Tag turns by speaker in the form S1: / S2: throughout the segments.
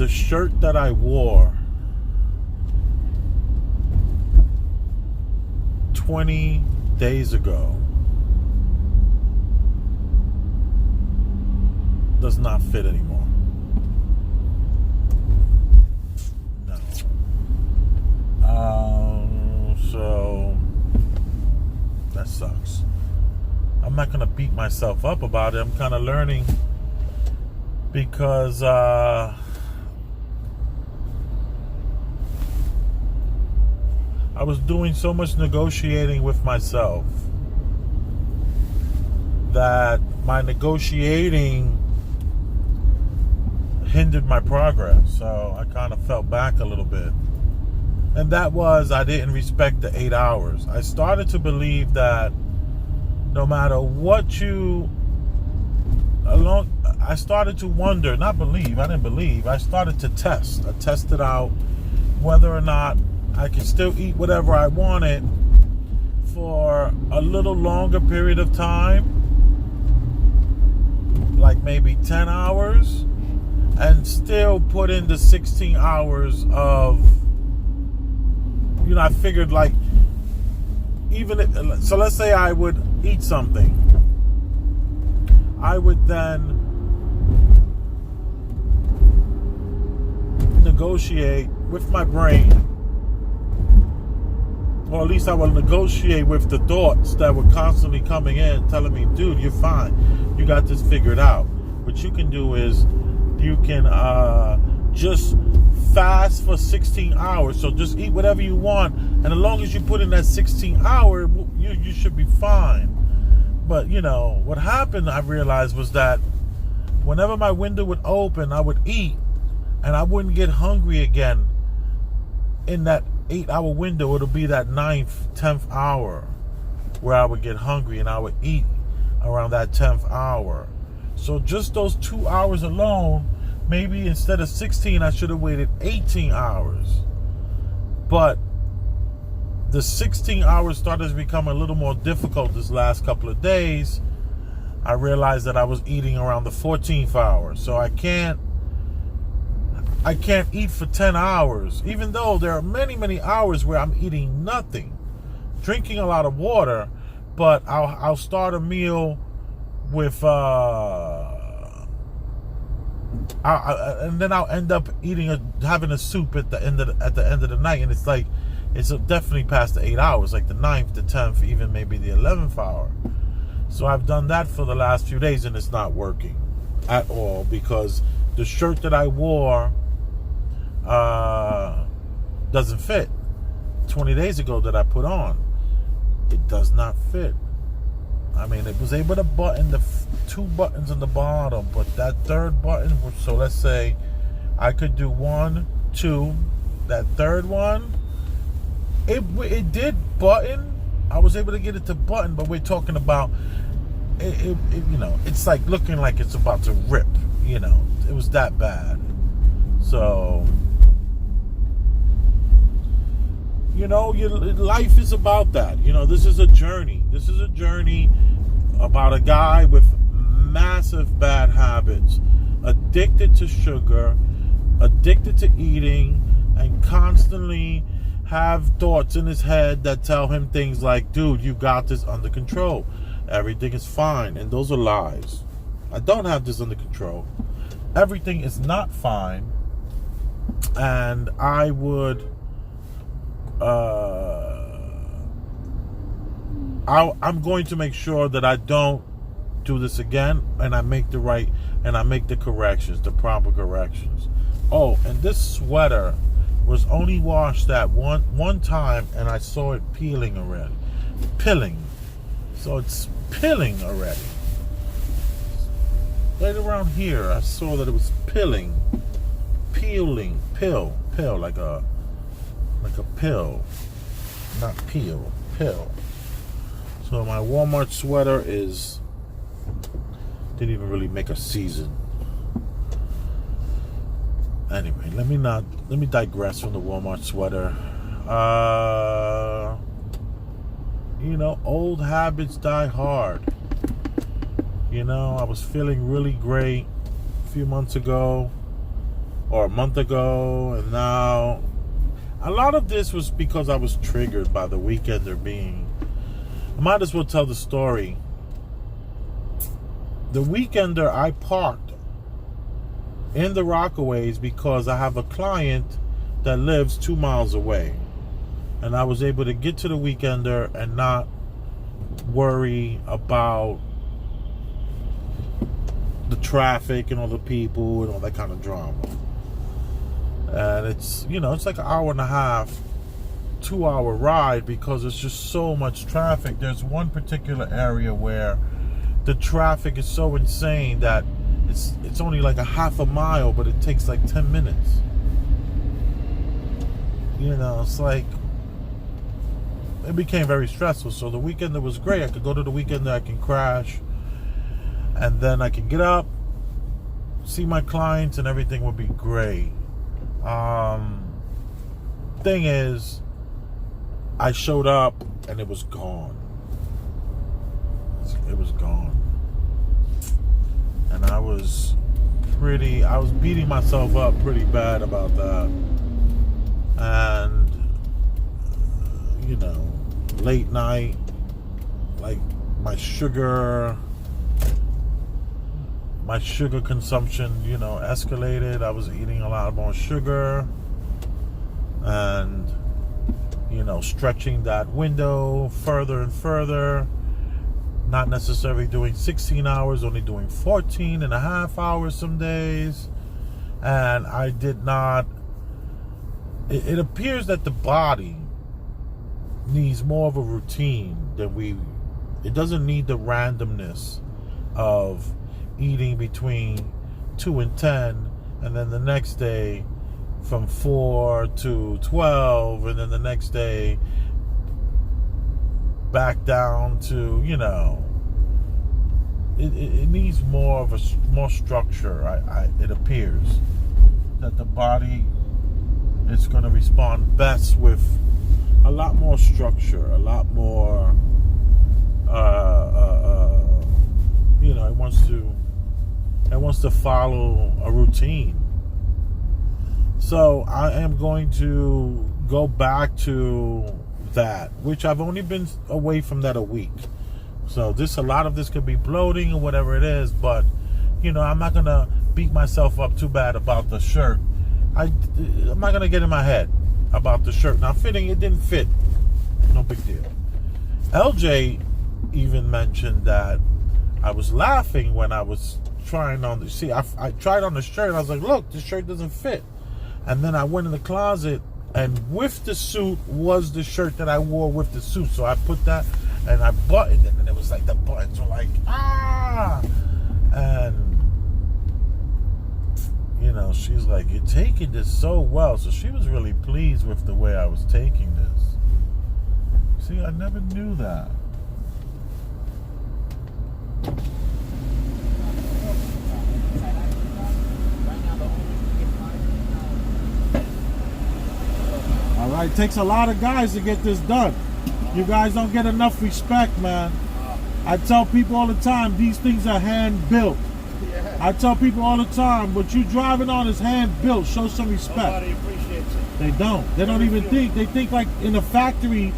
S1: the shirt that I wore 20 days ago does not fit anymore. No. So that sucks. I'm not gonna beat myself up about it. I'm kind of learning because I was doing so much negotiating with myself that my negotiating hindered my progress. So I kind of fell back a little bit. And that was, I didn't respect the 8 hours. I started to believe that no matter what I started to wonder, not believe, I didn't believe. I started to test. I tested out whether or not I could still eat whatever I wanted for a little longer period of time, like maybe 10 hours, and still put in the 16 hours of, I figured like, so let's say I would eat something. I would then negotiate with my brain, or at least I will negotiate with the thoughts that were constantly coming in, telling me, dude, you're fine. You got this figured out. What you can do is you can just fast for 16 hours. So just eat whatever you want. And as long as you put in that 16 hour, you should be fine. But, what happened, I realized, was that whenever my window would open, I would eat. And I wouldn't get hungry again in that 8-hour window. It'll be that 9th, 10th hour where I would get hungry, and I would eat around that 10th hour. So just those 2 hours alone, maybe instead of 16, I should have waited 18 hours. But the 16 hours started to become a little more difficult this last couple of days. I realized that I was eating around the 14th hour. So I can't eat for 10 hours, even though there are many, many hours where I'm eating nothing, drinking a lot of water, but I'll start a meal with, and then I'll end up having a soup at the end of the night, and it's like, it's definitely past the 8 hours, like the 9th, the 10th, even maybe the 11th hour. So I've done that for the last few days, and it's not working at all, because the shirt that I wore doesn't fit. 20 days ago that I put on, it does not fit. I mean, it was able to button the 2 buttons on the bottom, but that third button, so let's say I could do 1, 2, that third one, it did button. I was able to get it to button, but we're talking about it it's like looking like it's about to rip. It was that bad. So your life is about that. This is a journey. This is a journey about a guy with massive bad habits, addicted to sugar, addicted to eating, and constantly have thoughts in his head that tell him things like, dude, you got this under control. Everything is fine. And those are lies. I don't have this under control. Everything is not fine. And I would I'm going to make sure that I don't do this again, and I make the corrections, the proper corrections. Oh, and this sweater was only washed that one time, and I saw it peeling already. So it's peeling already. Right around here, I saw that it was peeling, pill, like a pill, not peel, pill. So my Walmart sweater didn't even really make a season. Anyway, let me digress from the Walmart sweater. Old habits die hard. I was feeling really great a few months ago. or a month ago, and now a lot of this was because I was triggered by the Weekender being. I might as well tell the story. The Weekender, I parked in the Rockaways because I have a client that lives 2 miles away, and I was able to get to the Weekender and not worry about the traffic and all the people and all that kind of drama. And it's, it's like an hour and a half, 2 hour ride because it's just so much traffic. There's one particular area where the traffic is so insane that it's only like a half a mile, but it takes like 10 minutes. It's like, it became very stressful. So the Weekender was great. I could go to the Weekender, I can crash, and then I can get up, see my clients, and everything would be great. Thing is, I showed up and it was gone. It was gone. And I was beating myself up pretty bad about that. And, late night, like my sugar consumption, escalated. I was eating a lot more sugar and, stretching that window further and further, not necessarily doing 16 hours, only doing 14 and a half hours some days. And I did not, it appears that the body needs more of a routine than it doesn't need the randomness of eating between 2 and 10, and then the next day from 4 to 12, and then the next day back down to, it needs more structure. It appears that the body is going to respond best with a lot more structure, a lot more it wants to follow a routine. So I am going to go back to that, which I've only been away from that a week. So a lot of this could be bloating or whatever it is, but I'm not gonna beat myself up too bad about the shirt. I'm not gonna get in my head about the shirt. Now, fitting, it didn't fit. No big deal. LJ even mentioned that I was laughing when I was trying on I tried on the shirt and I was like, look, this shirt doesn't fit. And then I went in the closet, and with the suit was the shirt that I wore with the suit. So I put that and I buttoned it, and it was like the buttons were like, and she's like, you're taking this so well. So she was really pleased with the way I was taking this. See, I never knew that. All right, it takes a lot of guys to get this done. You guys don't get enough respect, man. I tell people all the time, these things are hand built. I tell people all the time, what you driving on is hand built. Show some respect.
S2: Nobody appreciates it.
S1: They don't. They don't even think. They think like in a factory,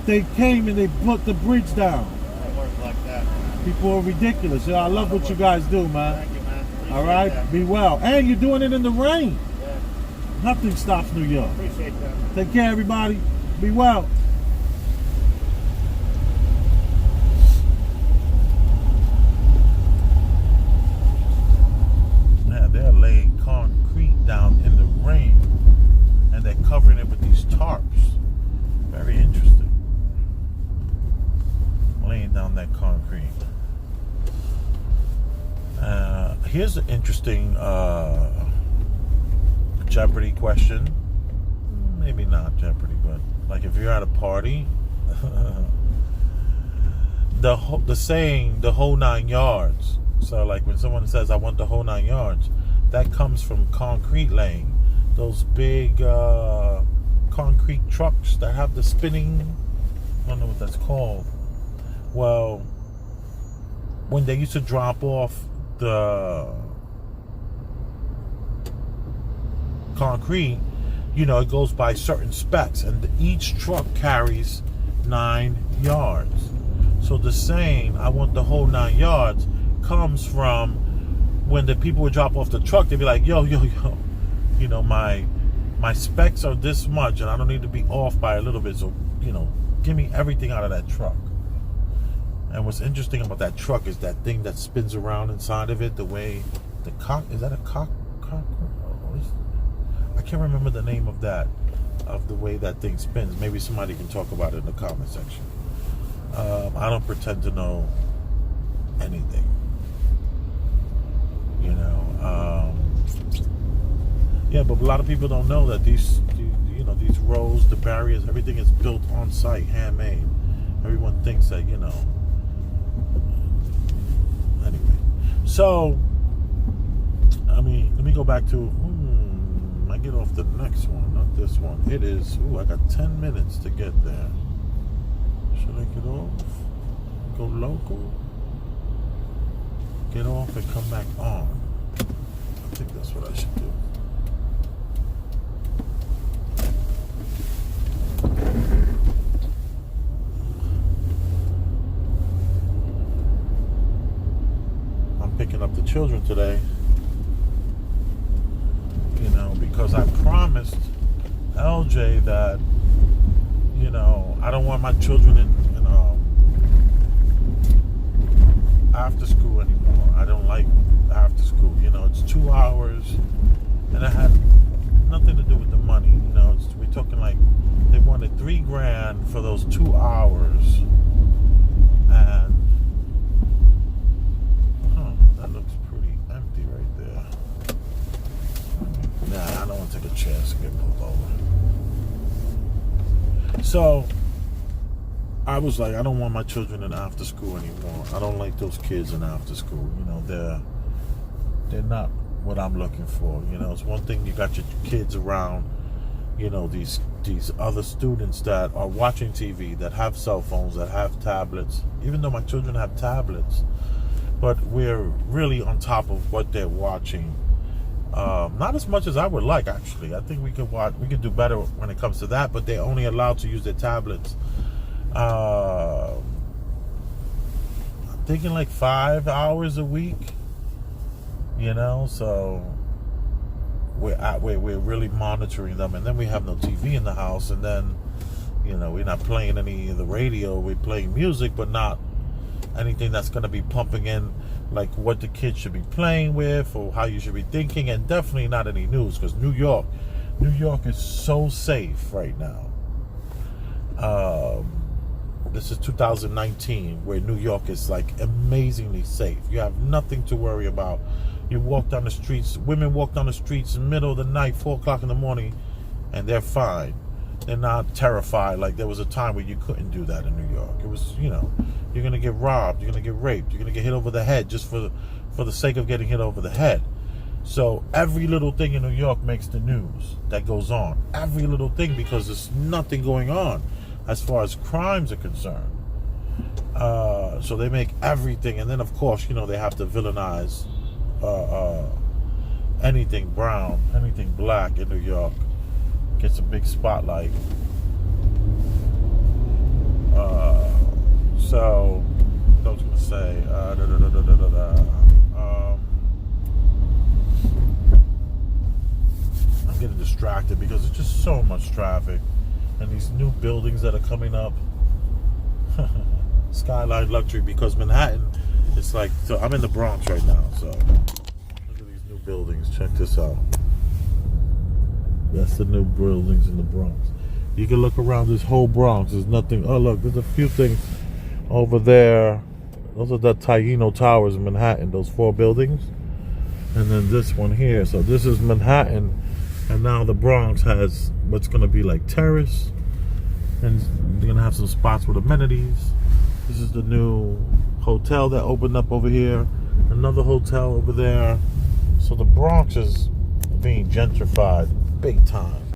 S1: they came and they put the bridge down.
S2: It works like that.
S1: People are ridiculous. I love what you guys do, man.
S2: Thank you, man. Appreciate
S1: All right,
S2: that.
S1: be well. And you're doing it in the rain.
S2: Yeah.
S1: Nothing stops New York.
S2: Appreciate that.
S1: Take care, everybody. Be well. They're laying concrete down in the rain, and they're covering it with these tarps. Very interesting. Laying down that concrete. Here's an interesting Jeopardy question. Maybe not Jeopardy, but like if you're at a party, the saying, the whole 9 yards. So like when someone says, I want the whole 9 yards, that comes from concrete laying. Those big concrete trucks that have the spinning, I don't know what that's called. Well, when they used to drop off the concrete, it goes by certain specs, and each truck carries 9 yards. So the saying, I want the whole 9 yards, comes from when the people would drop off the truck. They'd be like, yo, my specs are this much, and I don't need to be off by a little bit, so give me everything out of that truck. And what's interesting about that truck is that thing that spins around inside of it, the way the cock, is that a cock? I can't remember the name of that, of the way that thing spins. Maybe somebody can talk about it in the comment section. I don't pretend to know anything, yeah, but a lot of people don't know that these roads, the barriers, everything is built on site, handmade. Everyone thinks that, anyway. So, let me go back to, I get off the next one, not this one. It is, I got 10 minutes to get there. Should I get off? Go local? Get off and come back on. I think that's what I should do. I'm picking up the children today, because I promised LJ that, I don't want my children in after school anymore. I don't like after school. It's 2 hours, and it had nothing to do with the money. We're talking like they wanted $3,000 for those 2 hours, and that looks pretty empty right there. Nah, I don't want to take a chance and get pulled over. So I was like, I don't want my children in after school anymore. I don't like those kids in after school. They're not what I'm looking for. It's one thing you got your kids around, these other students that are watching TV, that have cell phones, that have tablets. Even though my children have tablets, but we're really on top of what they're watching. Not as much as I would like, actually. I think we could do better when it comes to that, but they're only allowed to use their tablets. I'm thinking like 5 hours a week, so we're really monitoring them. And then we have no TV in the house, and then, we're not playing any of the radio. We're playing music, but not anything that's going to be pumping in like what the kids should be playing with or how you should be thinking, and definitely not any news, because New York is so safe right now. This is 2019, where New York is like amazingly safe. You have nothing to worry about. You walk down the streets, women walk down the streets in the middle of the night, 4 o'clock in the morning, and they're fine. They're not terrified. Like there was a time where you couldn't do that in New York. It was, you're going to get robbed, you're going to get raped, you're going to get hit over the head just for the sake of getting hit over the head. So every little thing in New York makes the news that goes on. Every little thing, because there's nothing going on as far as crimes are concerned. So they make everything, and then of course, they have to villainize anything brown, anything black in New York gets a big spotlight. So I was gonna say, I'm getting distracted because it's just so much traffic, and these new buildings that are coming up. Skyline luxury, because Manhattan, it's like, so I'm in the Bronx right now, so look at these new buildings. Check this out. That's the new buildings in the Bronx. You can look around this whole Bronx. There's nothing. Oh, look, there's a few things over there. Those are the Taino Towers in Manhattan, those 4 buildings. And then this one here. So this is Manhattan, and now the Bronx has what's going to be like terrace, and they're going to have some spots with amenities. This is the new hotel that opened up over here. Another hotel over there. So the Bronx is being gentrified big time.